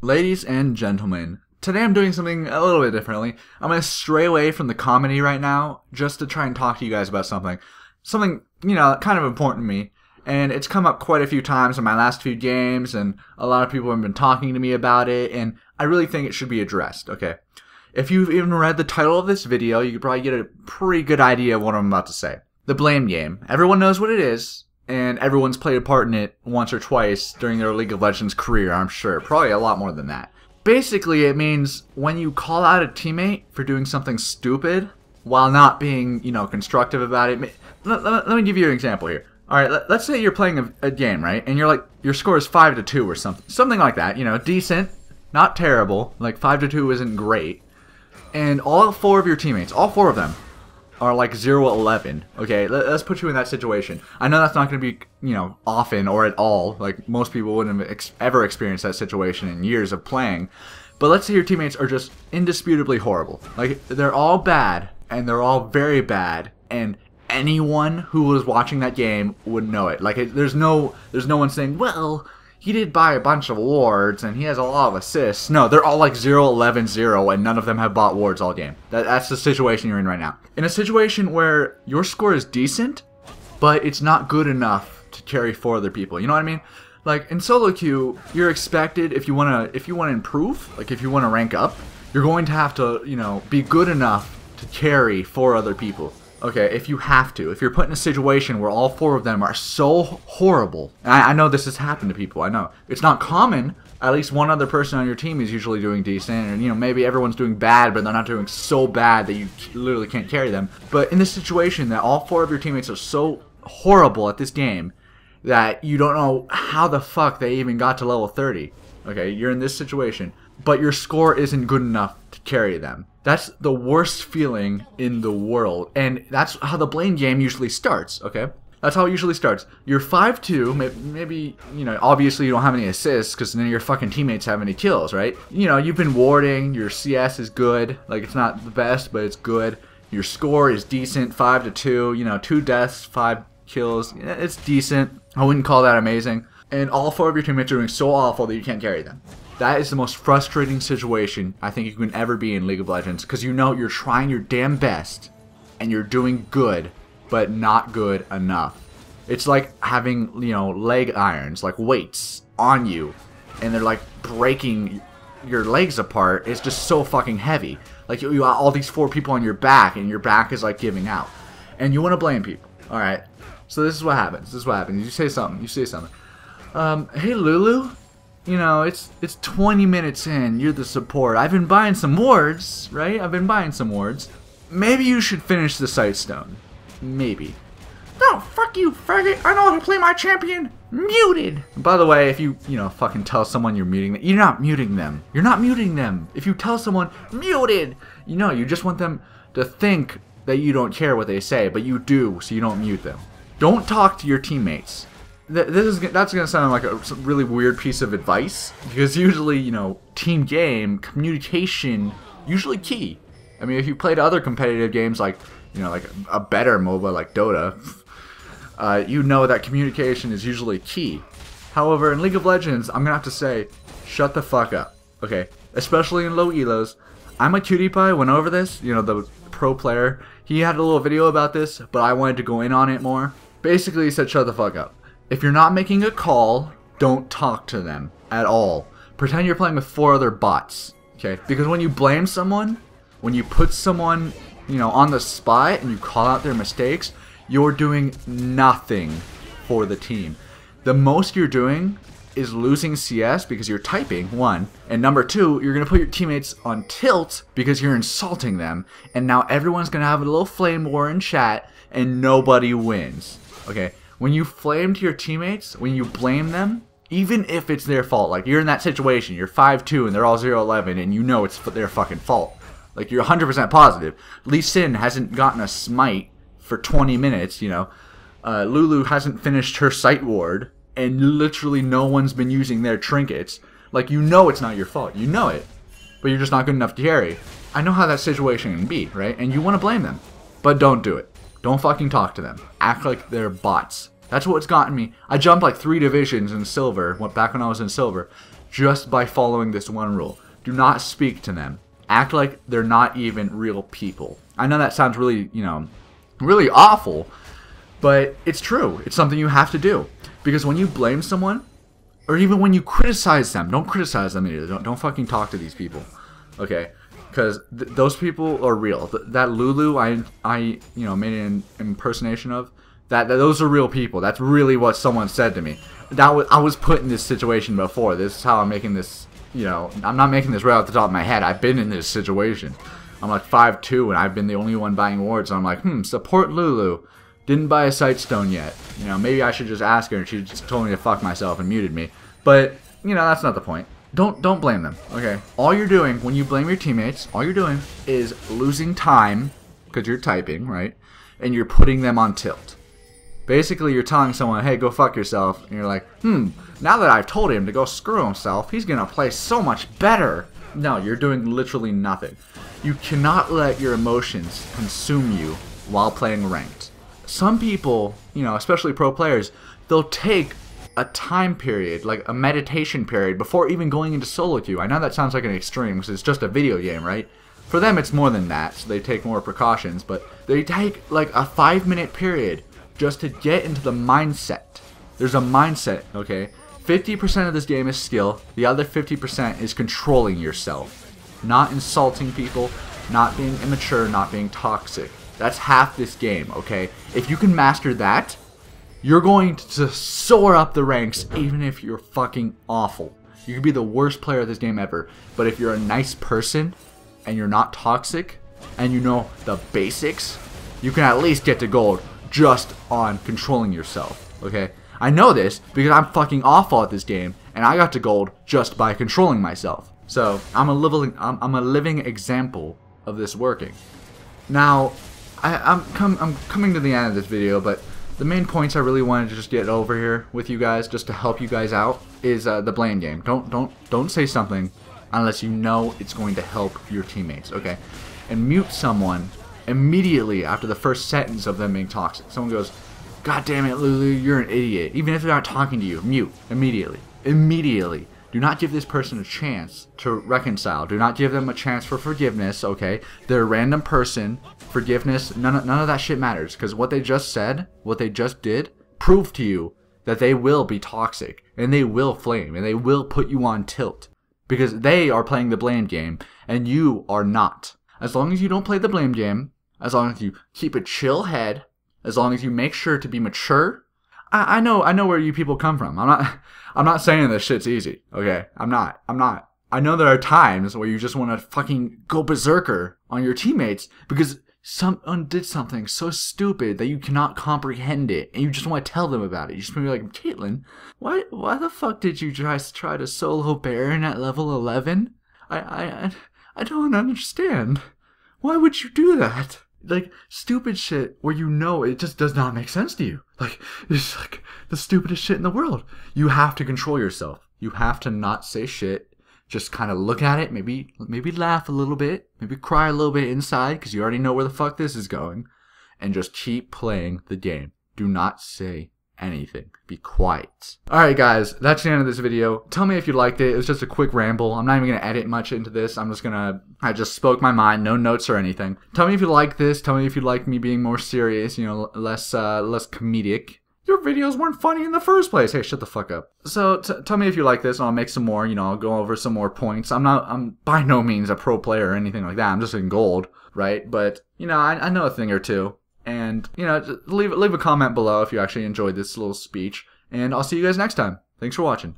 Ladies and gentlemen, today I'm doing something a little bit differently. I'm going to stray away from the comedy right now just to try and talk to you guys about something. Something, kind of important to me. And it's come up quite a few times in my last few games, and a lot of people have been talking to me about it, and I really think it should be addressed, okay? If you've even read the title of this video, you could probably get a pretty good idea of what I'm about to say. The blame game. Everyone knows what it is. And everyone's played a part in it once or twice during their League of Legends career, I'm sure. Probably a lot more than that. Basically, it means when you call out a teammate for doing something stupid while not being, constructive about it. Let me give you an example here. Alright, let's say you're playing a game, right? And your score is 5-2 or something. Something like that, decent, not terrible. Like 5-2 isn't great. And all four of your teammates, all four of them, are like 0-11. Okay, let's put you in that situation. I know that's not going to be, often or at all. Like, most people wouldn't have ever experienced that situation in years of playing. But let's say your teammates are just indisputably horrible. Like, they're all bad, and they're all very bad, and anyone who was watching that game would know it. Like, there's no one saying, well, he did buy a bunch of wards, and he has a lot of assists. No, they're all like 0-11-0, and none of them have bought wards all game. That's the situation you're in right now. In a situation where your score is decent, but it's not good enough to carry four other people. You know what I mean? Like, in solo queue, you're expected, if you wanna improve, like if you wanna rank up, you're going to have to, be good enough to carry four other people. Okay, if you have to. If you're put in a situation where all four of them are so horrible. And I know this has happened to people, I know. It's not common. At least one other person on your team is usually doing decent. And, maybe everyone's doing bad, but they're not doing so bad that you literally can't carry them. But in this situation that all four of your teammates are so horrible at this game that you don't know how the fuck they even got to level 30. Okay, you're in this situation. But your score isn't good enough to carry them. That's the worst feeling in the world. And that's how the blame game usually starts, okay? That's how it usually starts. You're 5-2, maybe, obviously you don't have any assists because none of your fucking teammates have any kills, right? You've been warding, your CS is good. Like, it's not the best, but it's good. Your score is decent, 5-2, 2 deaths, 5 kills. It's decent. I wouldn't call that amazing. And all four of your teammates are doing so awful that you can't carry them. That is the most frustrating situation I think you can ever be in League of Legends, because you're trying your damn best and you're doing good, but not good enough. It's like having, leg irons, like weights on you, and they're like breaking your legs apart. It's just so fucking heavy. Like you got all these four people on your back, and your back is like giving out. And you want to blame people. Alright, so this is what happens. You say something. Hey Lulu? It's 20 minutes in, you're the support. I've been buying some wards, right? Maybe you should finish the Sightstone. Maybe. No, fuck you, faggot. I know how to play my champion. Muted. By the way, if you, fucking tell someone you're muting them, you're not muting them. If you tell someone, muted, you just want them to think that you don't care what they say, but you do, so you don't mute them. Don't talk to your teammates. That's gonna sound like a really weird piece of advice, because usually, team game communication usually key. I mean, if you played other competitive games like, like a better MOBA like Dota, you know that communication is usually key. However, in League of Legends, I'm gonna have to say, shut the fuck up. Okay, especially in low elos. I'm a PewDiePie went over this. The pro player. He had a little video about this, but I wanted to go in on it more. Basically, he said, shut the fuck up. If you're not making a call, don't talk to them at all. Pretend you're playing with 4 other bots, okay? Because when you blame someone, when you put someone, on the spot and you call out their mistakes, you're doing nothing for the team. The most you're doing is losing CS because you're typing, 1. And number 2, you're going to put your teammates on tilt because you're insulting them. And now everyone's going to have a little flame war in chat and nobody wins, okay? When you flame to your teammates, when you blame them, even if it's their fault, like you're in that situation, you're 5-2 and they're all 0-11 and you know it's their fucking fault. Like you're 100% positive. Lee Sin hasn't gotten a smite for 20 minutes, Lulu hasn't finished her sight ward and literally no one's been using their trinkets. Like it's not your fault. You know it. But you're just not good enough to carry. I know how that situation can be, right? And you want to blame them. But don't do it. Don't fucking talk to them. Act like they're bots. That's what's gotten me. I jumped like 3 divisions in silver, back when I was in silver, just by following this one rule. Do not speak to them. Act like they're not even real people. I know that sounds really, really awful, but it's true. It's something you have to do. Because when you blame someone, or even when you criticize them, don't criticize them either. Don't fucking talk to these people, okay? Because those people are real. That Lulu I made an impersonation of, those are real people. That's really what someone said to me. I was put in this situation before. This is how I'm making this. I'm not making this right off the top of my head. I've been in this situation. I'm like 5'2", and I've been the only one buying wards. And I'm like, support Lulu. Didn't buy a Sightstone yet. Maybe I should just ask her, and she just told me to fuck myself and muted me. But that's not the point. Don't blame them. Okay. All you're doing when you blame your teammates, all you're doing is losing time because you're typing, right? And you're putting them on tilt. Basically, you're telling someone, hey, go fuck yourself. And you're like, now that I've told him to go screw himself, he's going to play so much better. No, you're doing literally nothing. You cannot let your emotions consume you while playing ranked. Some people, especially pro players, they'll take a time period, like a meditation period, before even going into solo queue. I know that sounds like an extreme because it's just a video game, right? For them, it's more than that, so they take more precautions. But they take like a 5-minute period just to get into the mindset. There's a mindset, okay? 50% of this game is skill. The other 50% is controlling yourself. Not insulting people, not being immature, not being toxic. That's half this game, okay? If you can master that, you're going to soar up the ranks even if you're fucking awful. You could be the worst player of this game ever. But if you're a nice person and you're not toxic and you know the basics, you can at least get to gold just on controlling yourself, okay? I know this because I'm fucking awful at this game, and I got to gold just by controlling myself. So I'm a living example of this working. Now, I'm coming to the end of this video, but the main points I really wanted to just get over here with you guys, just to help you guys out, is the blame game. Don't say something unless you know it's going to help your teammates, okay? And mute someone immediately after the first sentence of them being toxic. Someone goes, God damn it, Lulu, you're an idiot. Even if they're not talking to you, mute immediately. Immediately. Do not give this person a chance to reconcile. Do not give them a chance for forgiveness, okay? They're a random person. Forgiveness, none of that shit matters. Because what they just said, what they just did, proved to you that they will be toxic. And they will flame. And they will put you on tilt. Because they are playing the blame game. And you are not. As long as you don't play the blame game, as long as you keep a chill head, as long as you make sure to be mature, I know where you people come from. I'm not saying this shit's easy, okay? I'm not. I know there are times where you just want to fucking go berserker on your teammates because someone did something so stupid that you cannot comprehend it, and you just want to tell them about it. You just want to be like, Caitlyn, why the fuck did you guys try to solo Baron at level 11? I don't understand. Why would you do that? Like, stupid shit where it just does not make sense to you. Like, it's like the stupidest shit in the world. You have to control yourself. You have to not say shit. Just kind of look at it, maybe laugh a little bit, maybe cry a little bit inside because you already know where the fuck this is going. And just keep playing the game. Do not say anything. Be quiet. Alright guys, that's the end of this video. Tell me if you liked it. It was just a quick ramble. I'm not even going to edit much into this. I just spoke my mind, no notes or anything. Tell me if you like this. Tell me if you like me being more serious, less comedic. Your videos weren't funny in the first place. Hey, shut the fuck up. So tell me if you like this, and I'll make some more, I'll go over some more points. I'm by no means a pro player or anything like that. I'm just in gold, right? But, I know a thing or two. And, just leave a comment below if you actually enjoyed this little speech. And I'll see you guys next time. Thanks for watching.